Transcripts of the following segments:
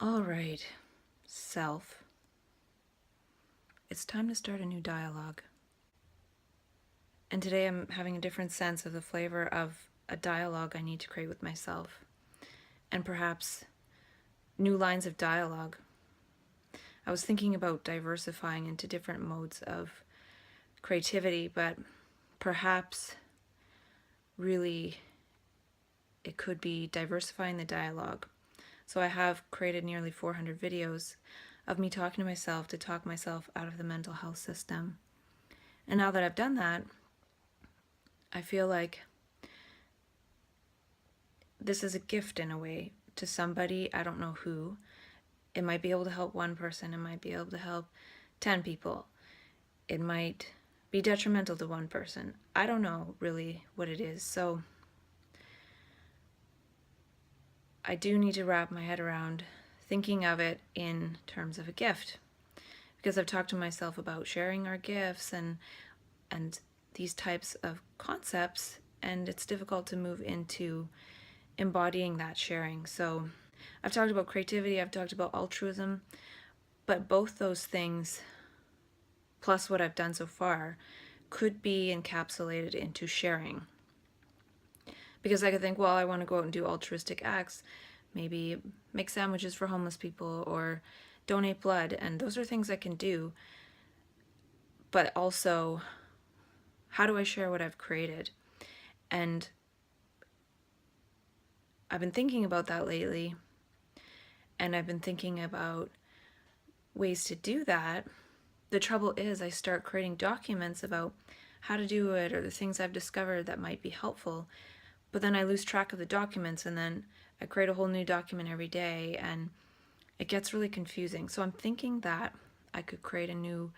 All right, self. It's time to start a new dialogue. And today I'm having a different sense of the flavor of a dialogue I need to create with myself. And perhaps new lines of dialogue. I was thinking about diversifying into different modes of creativity, but perhaps really it could be diversifying the dialogue. So I have created nearly 400 videos of me talking to myself to talk myself out of the mental health system. And now that I've done that, I feel like this is a gift in a way to somebody, I don't know who. It might be able to help one person, it might be able to help 10 people. It might be detrimental to one person. I don't know really what it is. So I do need to wrap my head around thinking of it in terms of a gift. Because I've talked to myself about sharing our gifts and these types of concepts, and it's difficult to move into embodying that sharing. So I've talked about creativity, I've talked about altruism, but both those things, plus what I've done so far, could be encapsulated into sharing. Because I could think, well, I want to go out and do altruistic acts, maybe make sandwiches for homeless people or donate blood, and those are things I can do. But also, how do I share what I've created? And I've been thinking about that lately, and I've been thinking about ways to do that. The trouble is I start creating documents about how to do it or the things I've discovered that might be helpful, but then I lose track of the documents, and then I create a whole new document every day, and it gets really confusing. So I'm thinking that I could create a new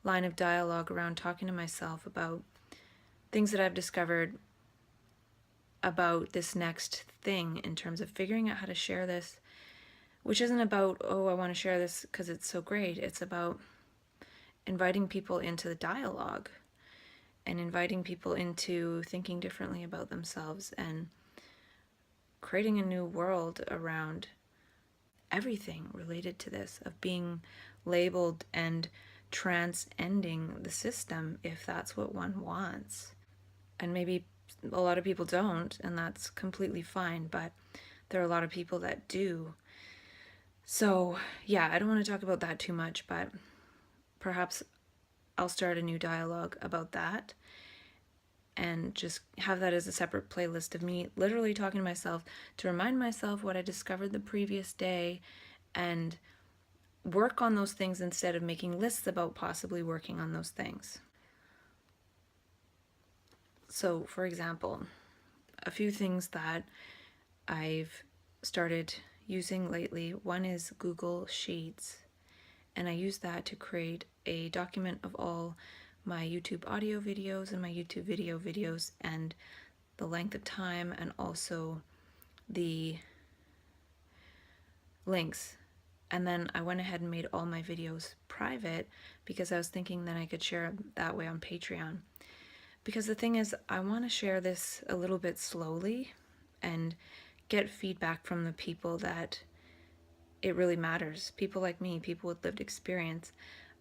line of dialogue around talking to myself about things that I've discovered about this next thing in terms of figuring out how to share this, which isn't about, oh, I want to share this because it's so great. It's about inviting people into the dialogue and inviting people into thinking differently about themselves and creating a new world around everything related to this, of being labeled and transcending the system if that's what one wants. And maybe a lot of people don't, and that's completely fine, but there are a lot of people that do. So, yeah, I don't want to talk about that too much, but perhaps I'll start a new dialogue about that and just have that as a separate playlist of me literally talking to myself to remind myself what I discovered the previous day and work on those things instead of making lists about possibly working on those things. So, for example, a few things that I've started using lately. One is Google Sheets, and I use that to create a document of all my YouTube audio videos and my YouTube video videos and the length of time and also the links. And then I went ahead and made all my videos private because I was thinking that I could share them that way on Patreon. Because the thing is, I want to share this a little bit slowly and get feedback from the people that it really matters. People like me, people with lived experience.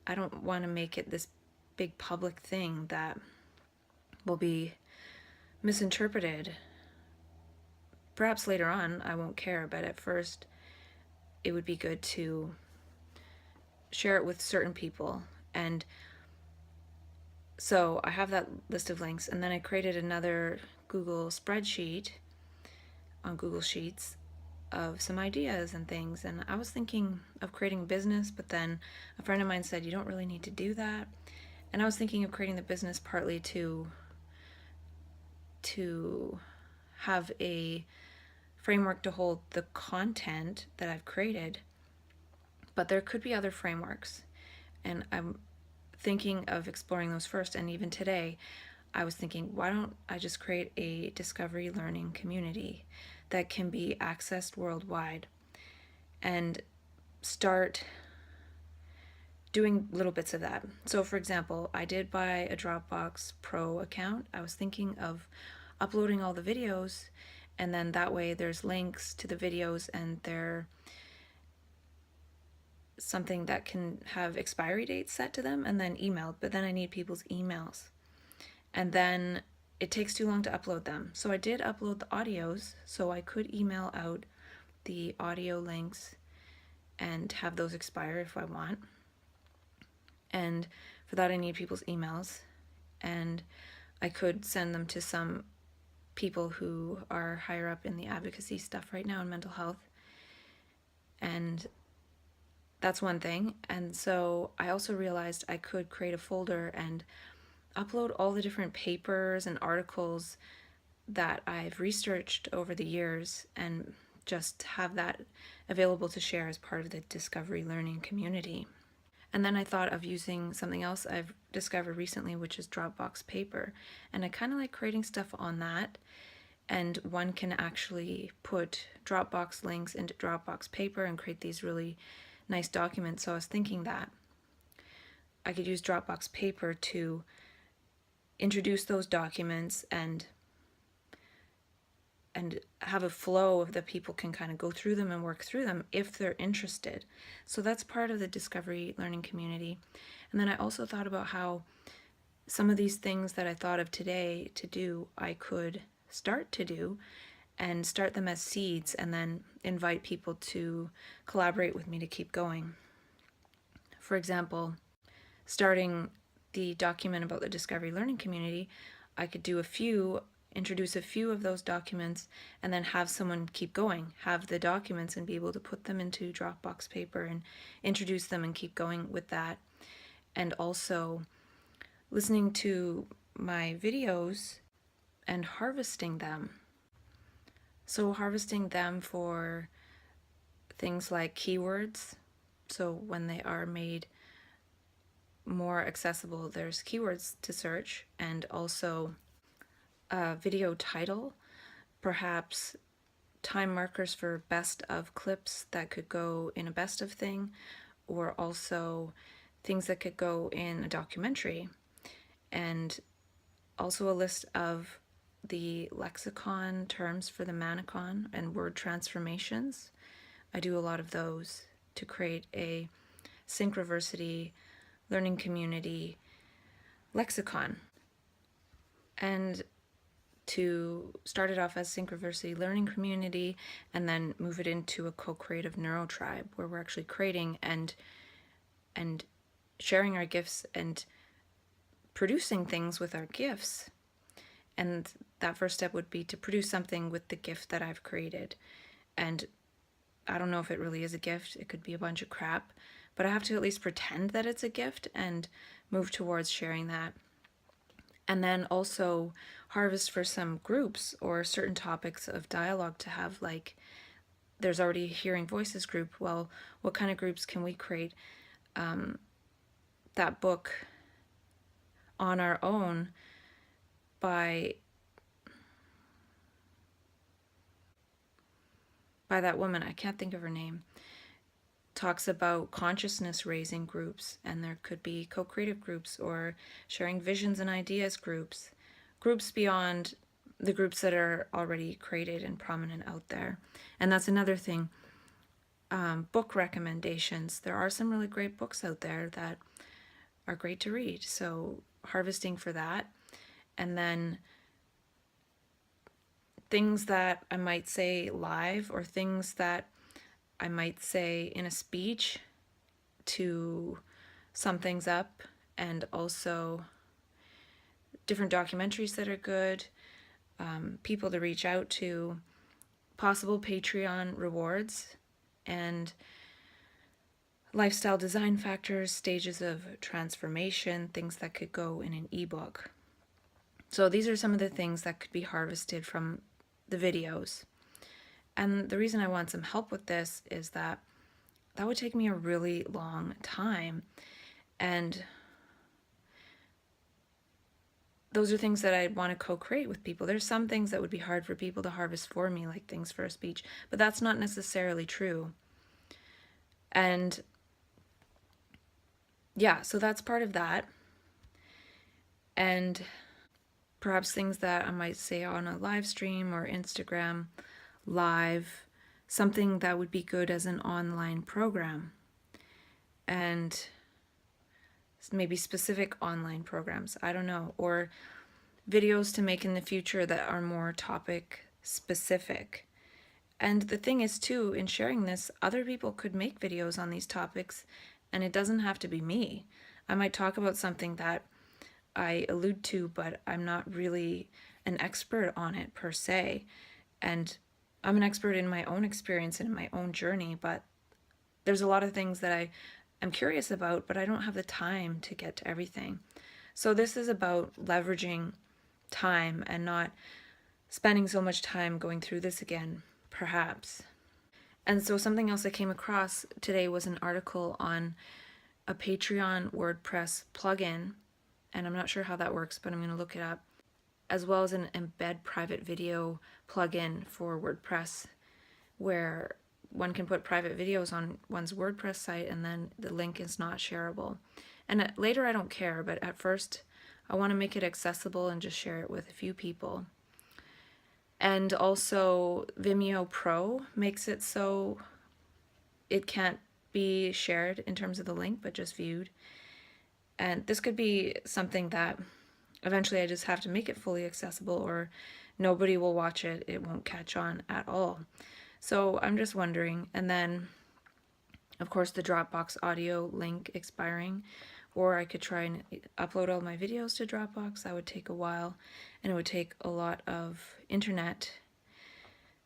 I don't want to make it this big public thing that will be misinterpreted. Perhaps later on I won't care, but at first it would be good to share it with certain people. And so I have that list of links, and then I created another Google spreadsheet on Google Sheets of some ideas and things. And I was thinking of creating a business, but then a friend of mine said you don't really need to do that. And I was thinking of creating the business partly to have a framework to hold the content that I've created, but there could be other frameworks, and I'm thinking of exploring those first. And even today I was thinking, why don't I just create a discovery learning community that can be accessed worldwide and start doing little bits of that. So for example, I did buy a Dropbox Pro account. I was thinking of uploading all the videos, and then that way there's links to the videos and they're something that can have expiry dates set to them and then emailed, but then I need people's emails. And then it takes too long to upload them. So I did upload the audios, so I could email out the audio links and have those expire if I want. And for that I need people's emails, and I could send them to some people who are higher up in the advocacy stuff right now in mental health. And that's one thing. And so I also realized I could create a folder and upload all the different papers and articles that I've researched over the years and just have that available to share as part of the Discovery Learning community. And then I thought of using something else I've discovered recently, which is Dropbox Paper. And I kind of like creating stuff on that. And one can actually put Dropbox links into Dropbox Paper and create these really nice documents. So I was thinking that I could use Dropbox Paper to introduce those documents and have a flow of that people can kind of go through them and work through them if they're interested. So that's part of the Discovery Learning community. And then I also thought about how some of these things that I thought of today to do, I could start to do and start them as seeds and then invite people to collaborate with me to keep going. For example, starting the document about the Discovery Learning community, I could do introduce a few of those documents and then have someone keep going, have the documents and be able to put them into Dropbox Paper and introduce them and keep going with that. And also listening to my videos and harvesting them. So harvesting them for things like keywords. So when they are made more accessible, there's keywords to search, and also a video title, perhaps time markers for best of clips that could go in a best of thing, or also things that could go in a documentary, and also a list of the lexicon terms for the Manicon and word transformations. I do a lot of those to create a Synchronicity learning community lexicon. And to start it off as Synchronicity learning community and then move it into a co-creative neurotribe where we're actually creating and sharing our gifts and producing things with our gifts. And that first step would be to produce something with the gift that I've created. And I don't know if it really is a gift. It could be a bunch of crap, but I have to at least pretend that it's a gift and move towards sharing that. And then also harvest for some groups or certain topics of dialogue to have, like there's already a Hearing Voices group. Well, what kind of groups can we create? That book on our own by that woman, I can't think of her name, talks about consciousness raising groups, and there could be co-creative groups or sharing visions and ideas groups beyond the groups that are already created and prominent out there. And that's another thing. Book recommendations. There are some really great books out there that are great to read, so harvesting for that. And then things that I might say live or things that I might say in a speech to sum things up, and also different documentaries that are good, people to reach out to, possible Patreon rewards, and lifestyle design factors, stages of transformation, things that could go in an ebook. So these are some of the things that could be harvested from the videos. And the reason I want some help with this is that would take me a really long time. And those are things that I'd want to co-create with people. There's some things that would be hard for people to harvest for me, like things for a speech, but that's not necessarily true. And yeah, so that's part of that. And perhaps things that I might say on a live stream or Instagram live, something that would be good as an online program. and maybe specific online programs, I don't know, or videos to make in the future that are more topic specific. And the thing is too, in sharing this, other people could make videos on these topics, and it doesn't have to be me. I might talk about something that I allude to, but I'm not really an expert on it per se. And I'm an expert in my own experience and in my own journey, but there's a lot of things that I am curious about, but I don't have the time to get to everything. So this is about leveraging time and not spending so much time going through this again, perhaps. And so something else I came across today was an article on a Patreon WordPress plugin, and I'm not sure how that works, but I'm going to look it up, as well as an embed private video plugin for WordPress, where one can put private videos on one's WordPress site and then the link is not shareable. And later I don't care, but at first I want to make it accessible and just share it with a few people. And also Vimeo Pro makes it so it can't be shared in terms of the link, but just viewed. And this could be something that eventually I just have to make it fully accessible, or nobody will watch it. It won't catch on at all. So I'm just wondering. And then, of course, the Dropbox audio link expiring, or I could try and upload all my videos to Dropbox. That would take a while, and it would take a lot of internet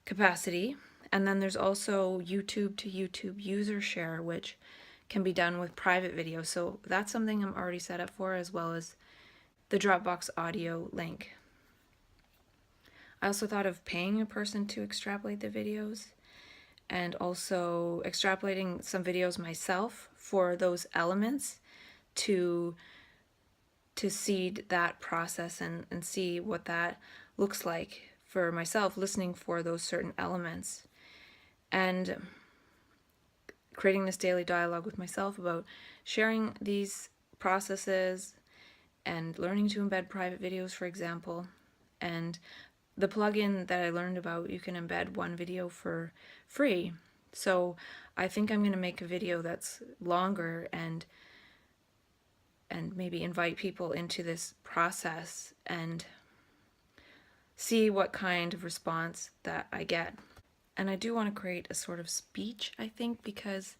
capacity. And then there's also YouTube to YouTube user share, which can be done with private videos. So that's something I'm already set up for, as well as the Dropbox audio link. I also thought of paying a person to extrapolate the videos, and also extrapolating some videos myself for those elements to seed that process and see what that looks like for myself, listening for those certain elements. And creating this daily dialogue with myself about sharing these processes and learning to embed private videos, for example. And the plugin that I learned about, you can embed one video for free. So I think I'm going to make a video that's longer and maybe invite people into this process and see what kind of response that I get. And I do want to create a sort of speech, I think, because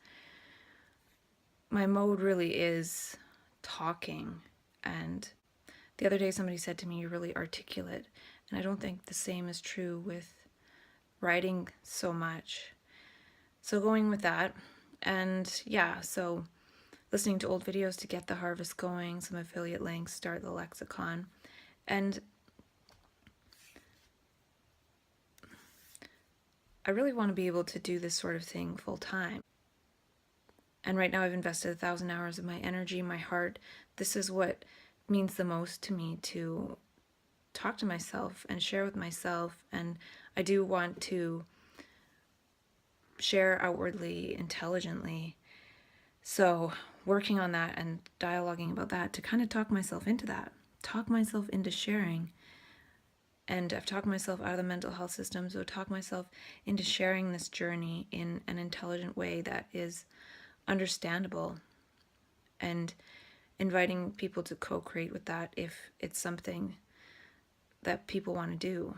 my mode really is talking. And the other day somebody said to me, "You're really articulate." And I don't think the same is true with writing so much. So going with that. And yeah, so listening to old videos to get the harvest going, some affiliate links, start the lexicon. And I really want to be able to do this sort of thing full time. And right now I've invested 1,000 hours of my energy, my heart. This is what means the most to me, to talk to myself and share with myself. And I do want to share outwardly, intelligently. So working on that and dialoguing about that to kind of talk myself into that, talk myself into sharing. And I've talked myself out of the mental health system, so talk myself into sharing this journey in an intelligent way that is understandable, and inviting people to co-create with that if it's something that people want to do.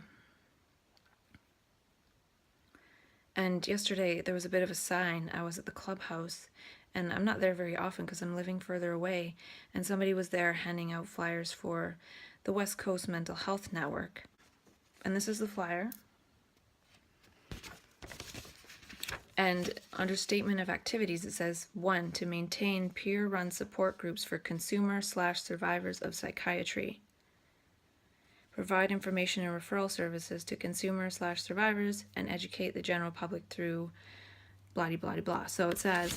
And yesterday there was a bit of a sign. I was at the clubhouse, and I'm not there very often because I'm living further away, and somebody was there handing out flyers for the West Coast Mental Health Network. And this is the flyer. And under statement of activities, it says 1, to maintain peer-run support groups for consumer/survivors of psychiatry. Provide information and referral services to consumer/survivors and educate the general public through blah, blah, blah, blah. So it says,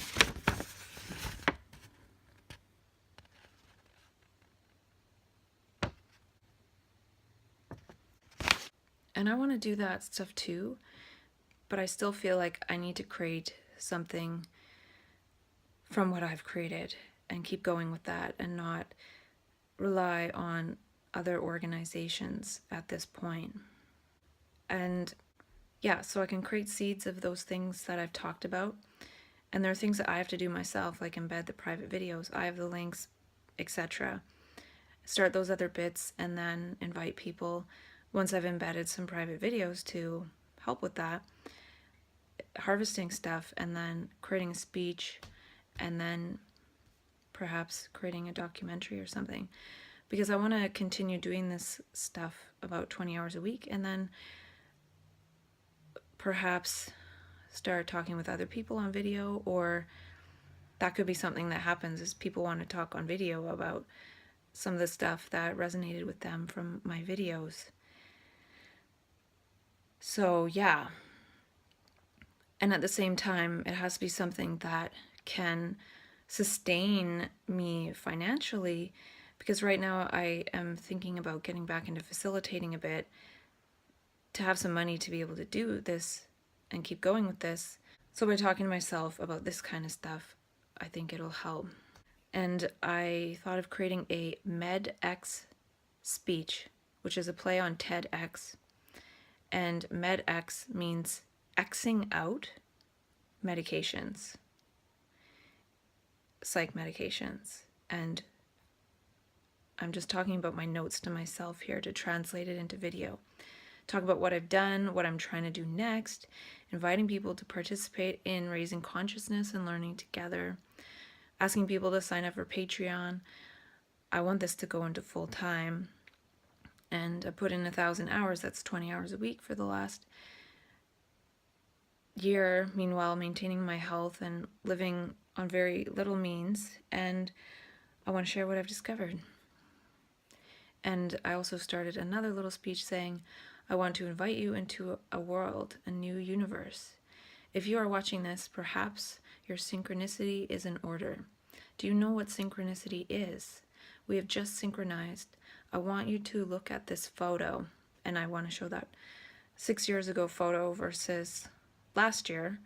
and I want to do that stuff too, but I still feel like I need to create something from what I've created and keep going with that and not rely on other organizations at this point. And yeah, so I can create seeds of those things that I've talked about And there are things that I have to do myself, like embed the private videos. I have the links, etc. Start those other bits and then invite people once I've embedded some private videos to help with that, harvesting stuff and then creating a speech and then perhaps creating a documentary or something, because I want to continue doing this stuff about 20 hours a week and then perhaps start talking with other people on video, or that could be something that happens is people want to talk on video about some of the stuff that resonated with them from my videos. So yeah, and at the same time it has to be something that can sustain me financially, because right now I am thinking about getting back into facilitating a bit to have some money to be able to do this and keep going with this. So by talking to myself about this kind of stuff, I think it'll help. And I thought of creating a MedX speech, which is a play on TEDx. And MedX means Xing out medications, psych medications. And I'm just talking about my notes to myself here to translate it into video. Talk about what I've done, what I'm trying to do next, inviting people to participate in raising consciousness and learning together, asking people to sign up for Patreon. I want this to go into full time, and I put in 1,000 hours. That's 20 hours a week for the last year, meanwhile maintaining my health and living on very little means, and I want to share what I've discovered. And I also started another little speech saying, I want to invite you into a world, a new universe. If you are watching this, perhaps your synchronicity is in order. Do you know what synchronicity is? We have just synchronized. I want you to look at this photo, and I want to show that 6 years ago photo versus last year.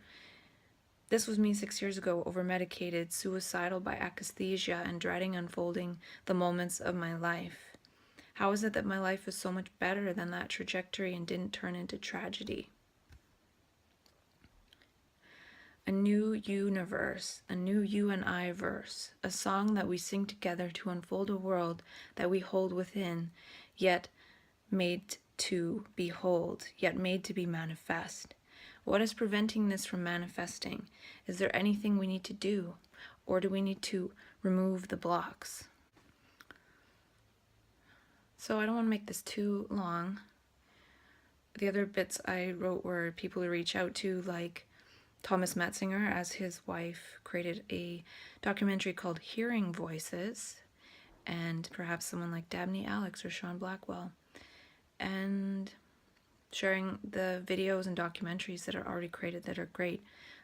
This was me 6 years ago, over-medicated, suicidal by akathisia, and dreading unfolding the moments of my life. How is it that my life was so much better than that trajectory and didn't turn into tragedy? A new universe, a new you and I verse, a song that we sing together to unfold a world that we hold within, yet made to behold, yet made to be manifest. What is preventing this from manifesting? Is there anything we need to do, or do we need to remove the blocks? So I don't want to make this too long. The other bits I wrote were people to reach out to, like Thomas Metzinger, as his wife created a documentary called Hearing Voices, and perhaps someone like Dabney Alex or Sean Blackwell, and sharing the videos and documentaries that are already created that are great,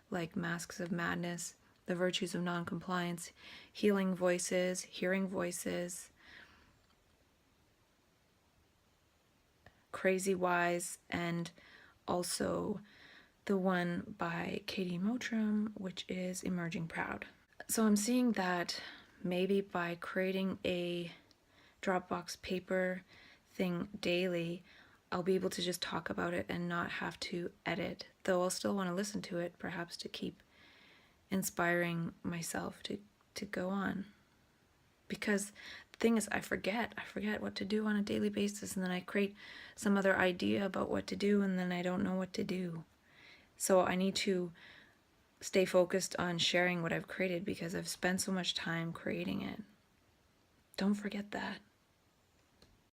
like Masks of Madness, The Virtues of Noncompliance, Healing Voices, Hearing Voices, Crazy Wise, and also the one by Katie Mottram, which is Emerging Proud. So I'm seeing that maybe by creating a Dropbox paper thing daily, I'll be able to just talk about it and not have to edit, though I'll still want to listen to it, perhaps to keep inspiring myself to go on. Because the thing is, I forget what to do on a daily basis, and then I create some other idea about what to do, and then I don't know what to do. So I need to stay focused on sharing what I've created because I've spent so much time creating it. Don't forget that.